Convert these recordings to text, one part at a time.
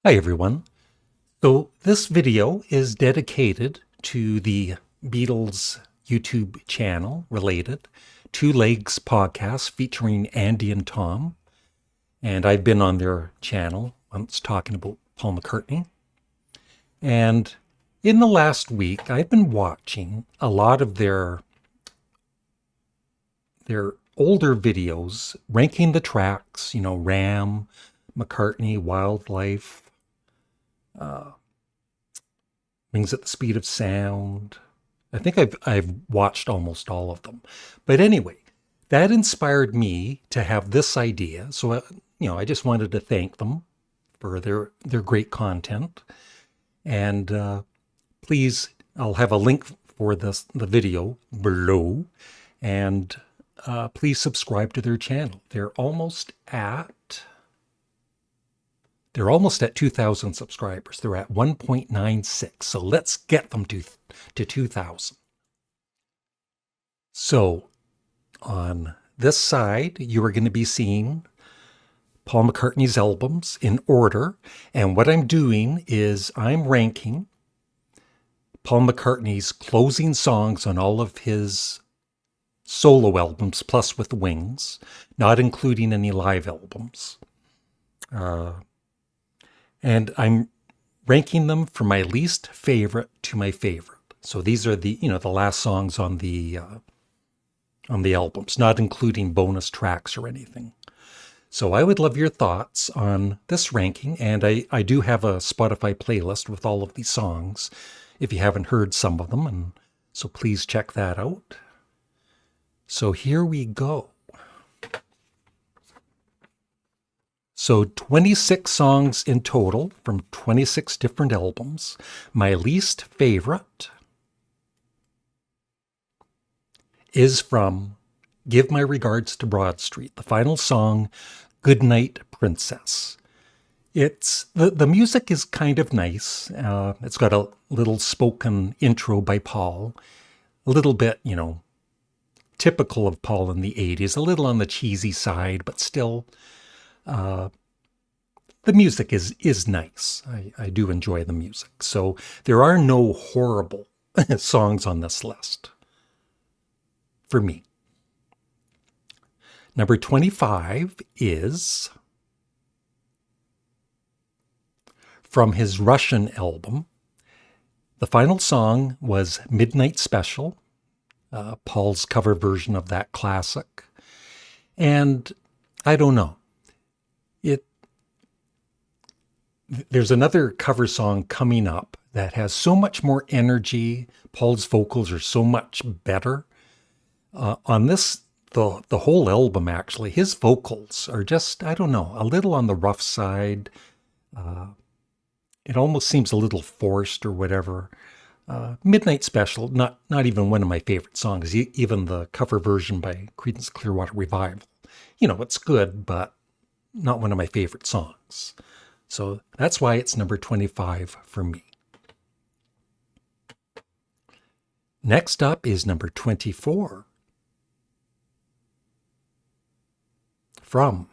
Hi everyone. So this video is dedicated to the Beatles YouTube channel related Two Legs podcast featuring Andy and Tom. And I've been on their channel once talking about Paul McCartney. And in the last week, I've been watching a lot of their older videos ranking the tracks, Ram, McCartney, Wildlife, Wings at the Speed of Sound. I think I've watched almost all of them. But anyway, that inspired me to have this idea. So I just wanted to thank them for their great content. And please, I'll have a link for the video below. And please subscribe to their channel. They're almost at 2,000 subscribers. They're at 1.96. So let's get them to 2,000. So on this side, you are going to be seeing Paul McCartney's albums in order. And what I'm doing is I'm ranking Paul McCartney's closing songs on all of his solo albums, plus with Wings, not including any live albums. And I'm ranking them from my least favorite to my favorite. So these are the last songs on the albums, not including bonus tracks or anything. So I would love your thoughts on this ranking, and I do have a Spotify playlist with all of these songs if you haven't heard some of them, and so please check that out. So here we go. So 26 songs in total from 26 different albums. My least favorite is from Give My Regards to Broad Street, the final song, Goodnight Princess. It's the music is kind of nice. It's got a little spoken intro by Paul, a little bit, typical of Paul in the 80s, a little on the cheesy side, but still the music is nice. I do enjoy the music. So there are no horrible songs on this list for me. Number 25 is from his Russian album. The final song was Midnight Special, Paul's cover version of that classic. And I don't know. There's another cover song coming up that has so much more energy. Paul's vocals are so much better. On this, the whole album, actually, his vocals are just, I don't know, a little on the rough side. It almost seems a little forced or whatever. Midnight Special, not even one of my favorite songs, even the cover version by Creedence Clearwater Revival. It's good, but not one of my favorite songs. So that's why it's number 25 for me. Next up is number 24 from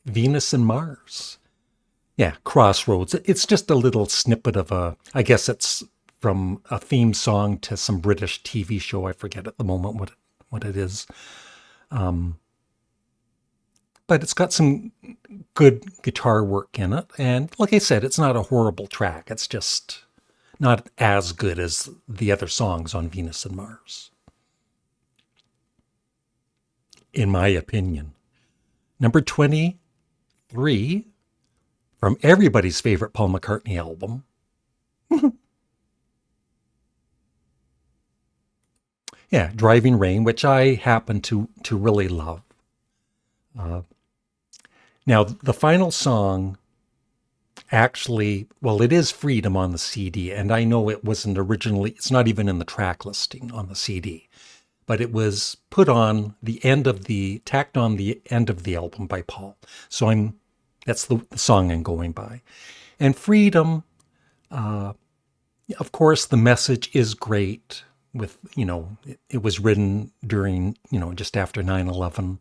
Venus and Mars. Yeah, Crossroads. It's just a little snippet of I guess it's from a theme song to some British TV show. I forget at the moment what it is. But it's got some good guitar work in it. And like I said, it's not a horrible track. It's just not as good as the other songs on Venus and Mars, in my opinion. Number 23 from everybody's favorite Paul McCartney album. Yeah, Driving Rain, which I happen to really love. Now, the final song actually, well, it is Freedom on the CD, and I know it wasn't originally, it's not even in the track listing on the CD, but it was put on tacked on the end of the album by Paul. So that's the song I'm going by. And Freedom, of course, the message is great with, it was written during, just after 9/11.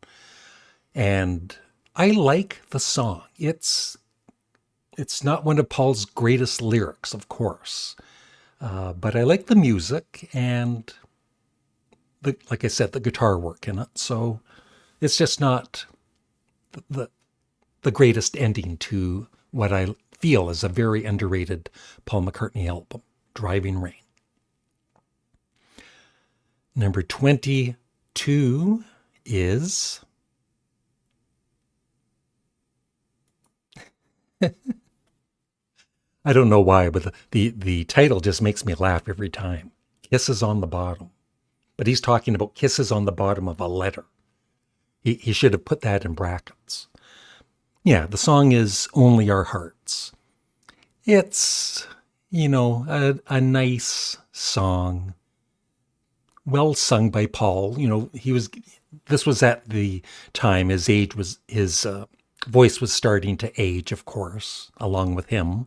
And I like the song. It's it's not one of Paul's greatest lyrics, of course, but I like the music and, like I said, the guitar work in it. So it's just not the the greatest ending to what I feel is a very underrated Paul McCartney album, Driving Rain. Number 22 is I don't know why, but the title just makes me laugh every time. Kisses on the Bottom. But he's talking about kisses on the bottom of a letter. He should have put that in brackets. Yeah, the song is Only Our Hearts. It's, a nice song, well sung by Paul. This was at the time his voice was starting to age, of course, along with him,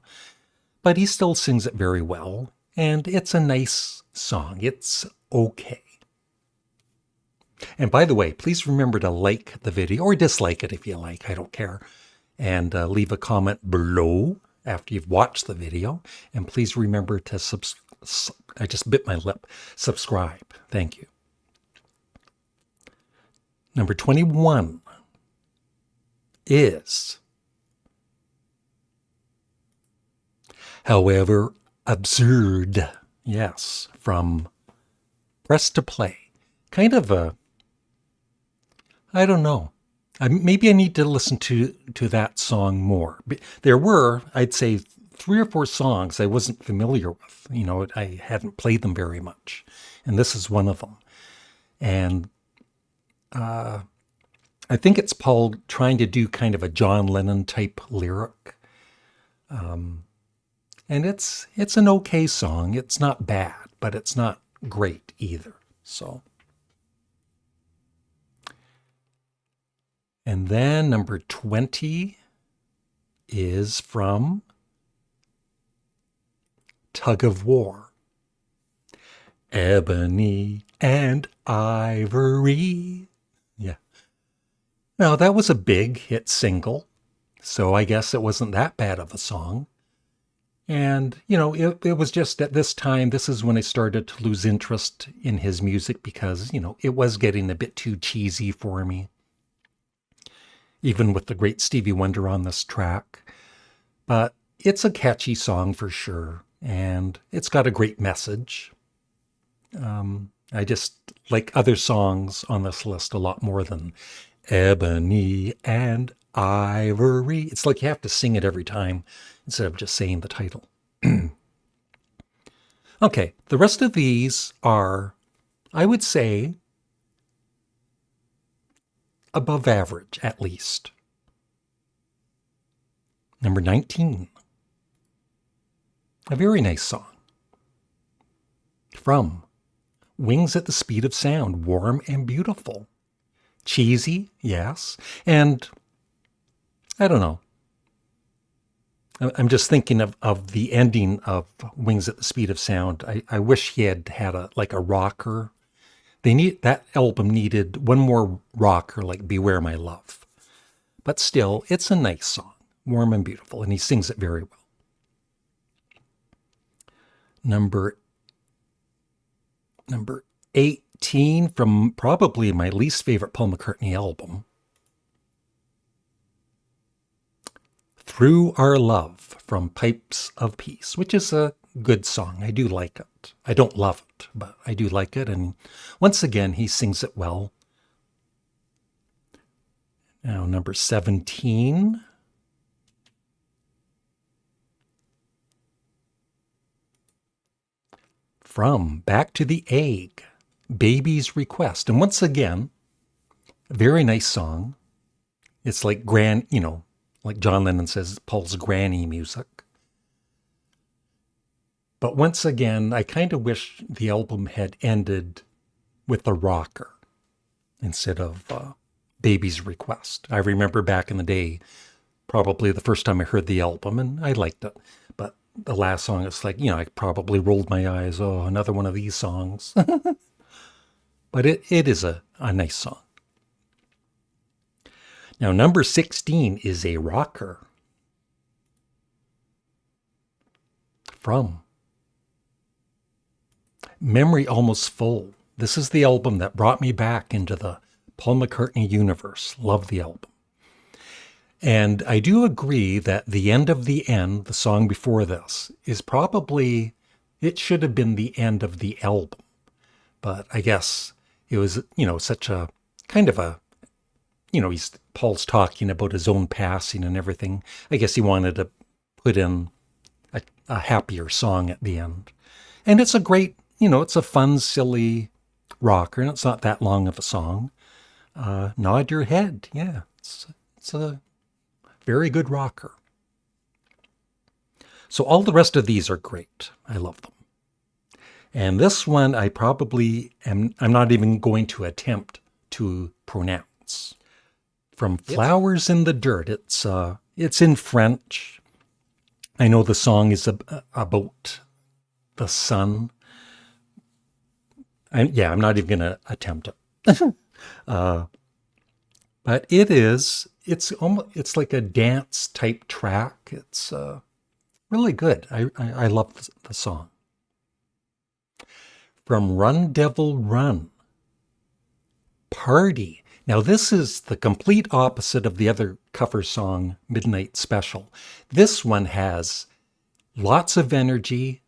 but he still sings it very well, and it's a nice song. It's okay. And by the way, please remember to like the video or dislike it if you like. I don't care. And leave a comment below after you've watched the video. And please remember to I just bit my lip. Subscribe. Thank you. Number 21 is However Absurd. Yes, from Press to Play. Kind of I don't know. Maybe I need to listen to that song more. There were, I'd say, 3 or 4 songs I wasn't familiar with. I hadn't played them very much. And this is one of them. And I think it's Paul trying to do kind of a John Lennon type lyric. And it's an okay song. It's not bad, but it's not great either. So. And then number 20 is from Tug of War. Ebony and Ivory. Yeah. Now, that was a big hit single, so I guess it wasn't that bad of a song. And, it was just at this time, this is when I started to lose interest in his music because, it was getting a bit too cheesy for me. Even with the great Stevie Wonder on this track. But it's a catchy song for sure, and it's got a great message. I just like other songs on this list a lot more than Ebony and Ivory. It's like you have to sing it every time instead of just saying the title. Okay, the rest of these are, I would say, above average, at least. Number 19. A very nice song. From Wings at the Speed of Sound, Warm and Beautiful. Cheesy, yes. And I don't know. I'm just thinking of the ending of Wings at the Speed of Sound. I wish he had a rocker. That album needed one more rocker, like Beware My Love. But still, it's a nice song, warm and beautiful, and he sings it very well. Number 18 from probably my least favorite Paul McCartney album. Through Our Love from Pipes of Peace, which is a good song. I do like it. I don't love it, but I do like it. And once again, he sings it well. Now, number 17. From Back to the Egg, Baby's Request. And once again, a very nice song. It's like like John Lennon says, Paul's granny music. But once again, I kind of wish the album had ended with a rocker instead of Baby's Request. I remember back in the day, probably the first time I heard the album, and I liked it. But the last song, it's like, I probably rolled my eyes. Oh, another one of these songs. But it is a nice song. Now, number 16 is a rocker. from Memory Almost Full. This is the album that brought me back into the Paul McCartney universe. Love the album. And I do agree that The End of the End, the song before this, is probably, it should have been the end of the album. But I guess it was, such a kind of a, Paul's talking about his own passing and everything. I guess he wanted to put in a happier song at the end. And it's a great, it's a fun, silly rocker, and it's not that long of a song. Nod Your Head. Yeah, it's a very good rocker. So all the rest of these are great. I love them. And this one I probably I'm not even going to attempt to pronounce. From Flowers in the Dirt. It's in French. I know the song is about the sun. I'm not even going to attempt it. But it's like a dance type track. It's really good. I love the song. From Run Devil Run, Party. Now this is the complete opposite of the other cover song, Midnight Special. This one has lots of energy,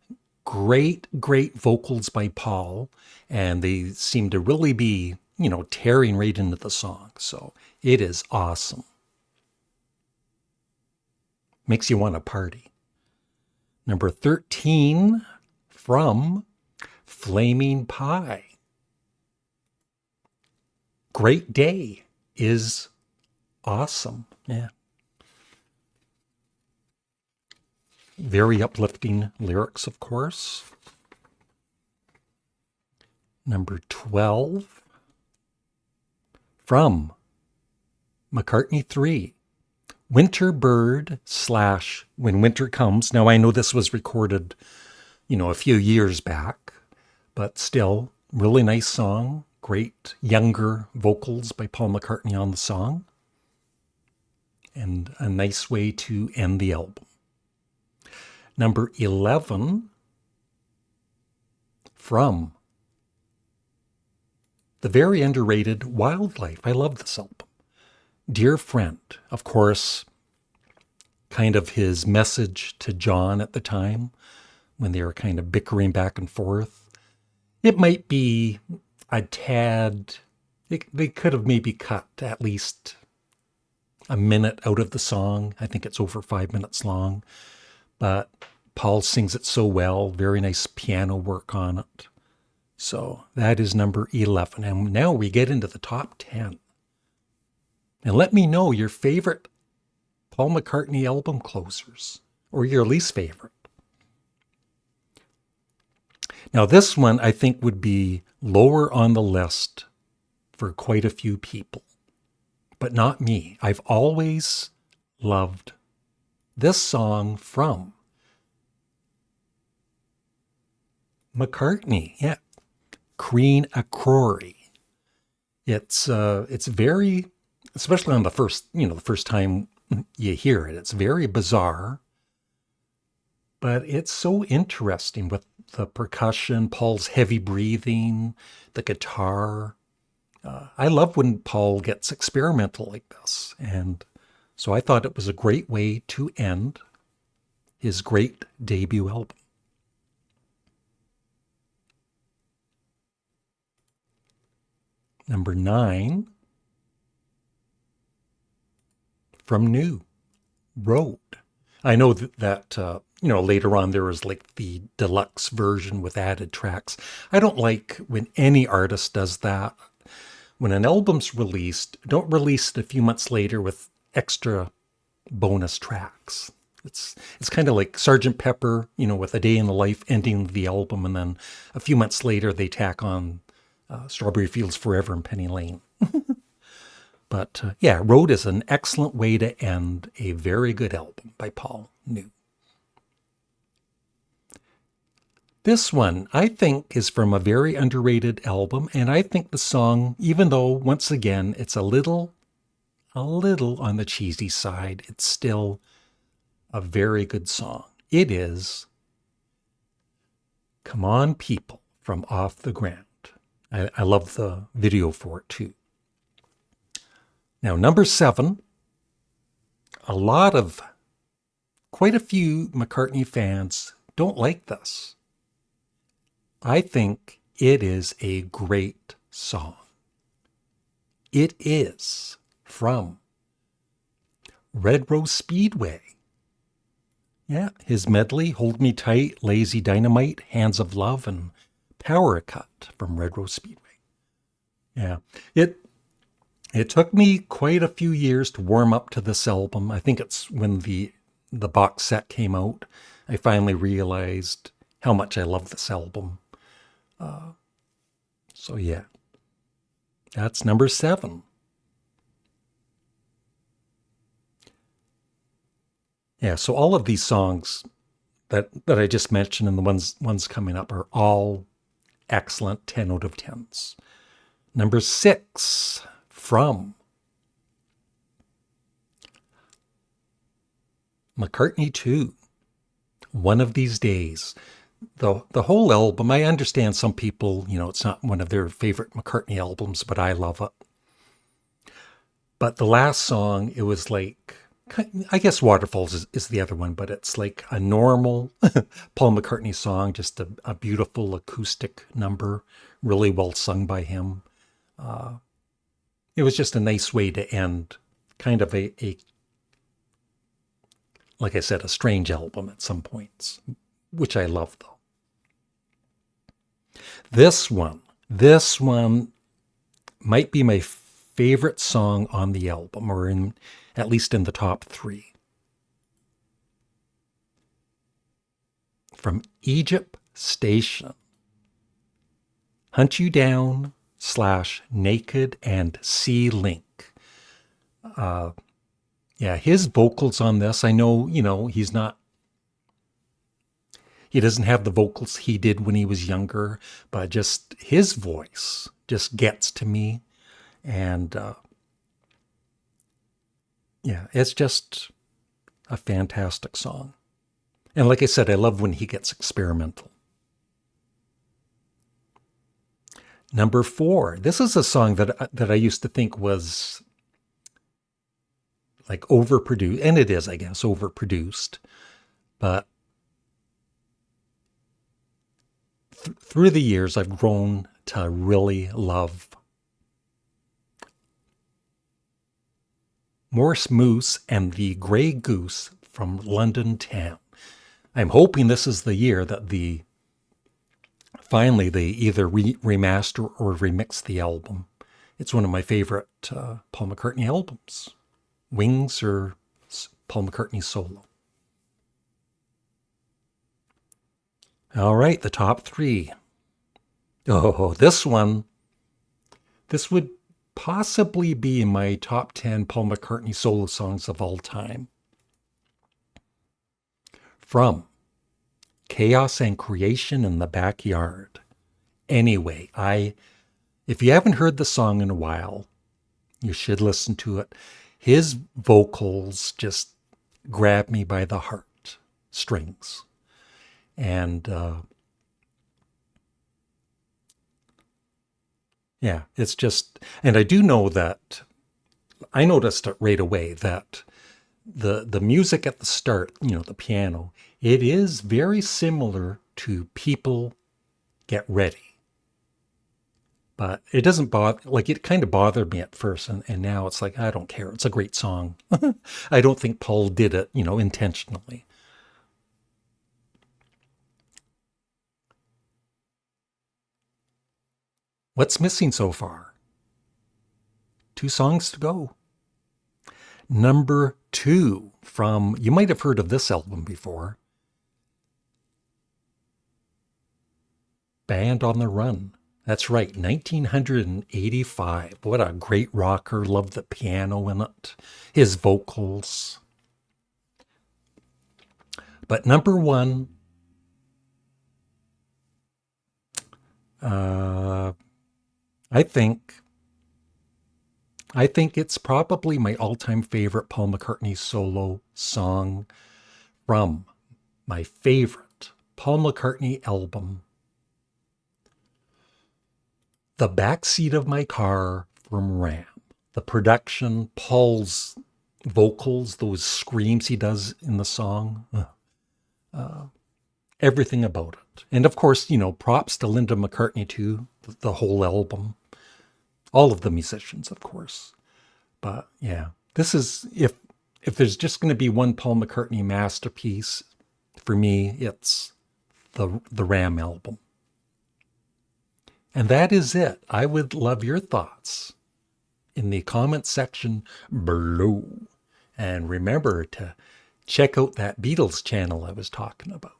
great vocals by Paul, and they seem to really be, tearing right into the song. So it is awesome. Makes you want to party. Number 13, from Flaming Pie. Great Day is awesome. Yeah. Very uplifting lyrics, of course. Number 12, from McCartney 3, Winter Bird / When Winter Comes. Now I know this was recorded, a few years back, but still, really nice song. Great younger vocals by Paul McCartney on the song. And a nice way to end the album. Number 11, from the very underrated Wildlife. I love this album. Dear Friend, of course, kind of his message to John at the time when they were kind of bickering back and forth. It might be a tad, they could have maybe cut at least a minute out of the song. I think it's over 5 minutes long, but Paul sings it so well. Very nice piano work on it. So that is number 11. And now we get into the top 10. And let me know your favorite Paul McCartney album closers or your least favorite. Now this one I think would be lower on the list for quite a few people, but not me. I've always loved this song from McCartney. Yeah, Queen a Crory. It's very, especially on the first time you hear it, it's very bizarre, but it's so interesting with the percussion, Paul's heavy breathing, the guitar. I love when Paul gets experimental like this. And so I thought it was a great way to end his great debut album. Number 9, from New, Road. I know that later on there was like the deluxe version with added tracks. I don't like when any artist does that. When an album's released, don't release it a few months later with extra bonus tracks. It's kind of like Sgt. Pepper, with A Day in the Life ending the album, and then a few months later they tack on Strawberry Fields Forever and Penny Lane. But Road is an excellent way to end a very good album by Paul New. This one, I think, is from a very underrated album, and I think the song, even though, once again, it's a little on the cheesy side, it's still a very good song. It is Come On People from Off the Ground. I love the video for it too. Now, number 7, quite a few McCartney fans don't like this. I think it is a great song. It is from Red Rose Speedway. Yeah, his medley, Hold Me Tight, Lazy Dynamite, Hands of Love, and Power Cut from Red Rose Speedway. Yeah, it took me quite a few years to warm up to this album. I think it's when the box set came out, I finally realized how much I love this album. So yeah, that's number 7. Yeah, so all of these songs that I just mentioned and the ones coming up are all excellent 10 out of 10s. Number 6 from McCartney 2, One of These Days. The whole album, I understand some people, it's not one of their favorite McCartney albums, but I love it. But the last song, it was like, I guess Waterfalls is the other one, but it's like a normal Paul McCartney song, just a beautiful acoustic number, really well sung by him. It was just a nice way to end kind of a, like I said, a strange album at some points, which I love though. This one might be my favorite song on the album, or at least in the top 3. From Egypt Station, Hunt You Down / Naked and Sea Link. Yeah, his vocals on this, I know, he doesn't have the vocals he did when he was younger, but just his voice just gets to me. And yeah, it's just a fantastic song. And like I said, I love when he gets experimental. Number 4, this is a song that I used to think was like overproduced, and it is, I guess, overproduced. But through the years, I've grown to really love Morse Moose and the Grey Goose from London Town. I'm hoping this is the year that finally they either remaster or remix the album. It's one of my favorite Paul McCartney albums. Wings or Paul McCartney solo. All right, the top 3. Oh, this would possibly be in my top 10 Paul McCartney solo songs of all time. From Chaos and Creation in the Backyard. Anyway, if you haven't heard the song in a while, you should listen to it. His vocals just grab me by the heart strings. And yeah, it's just, and I do know that, I noticed it right away that the music at the start, the piano, it is very similar to People Get Ready. But it doesn't it kind of bothered me at first, and now it's like, I don't care. It's a great song. I don't think Paul did it, intentionally. What's missing so far? 2 songs to go. Number 2 from, you might have heard of this album before, Band on the Run. That's right, 1985. What a great rocker. Love the piano in it, his vocals. But number 1, I think it's probably my all-time favorite Paul McCartney solo song from my favorite Paul McCartney album, The Backseat of My Car from Ram. The production, Paul's vocals, those screams he does in the song, everything about it. And of course, props to Linda McCartney too, the whole album. All of the musicians, of course. But yeah, this is, if there's just going to be one Paul McCartney masterpiece, for me, it's the Ram album. And that is it. I would love your thoughts in the comment section below. And remember to check out that Beatles channel I was talking about.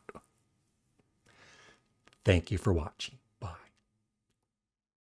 Thank you for watching.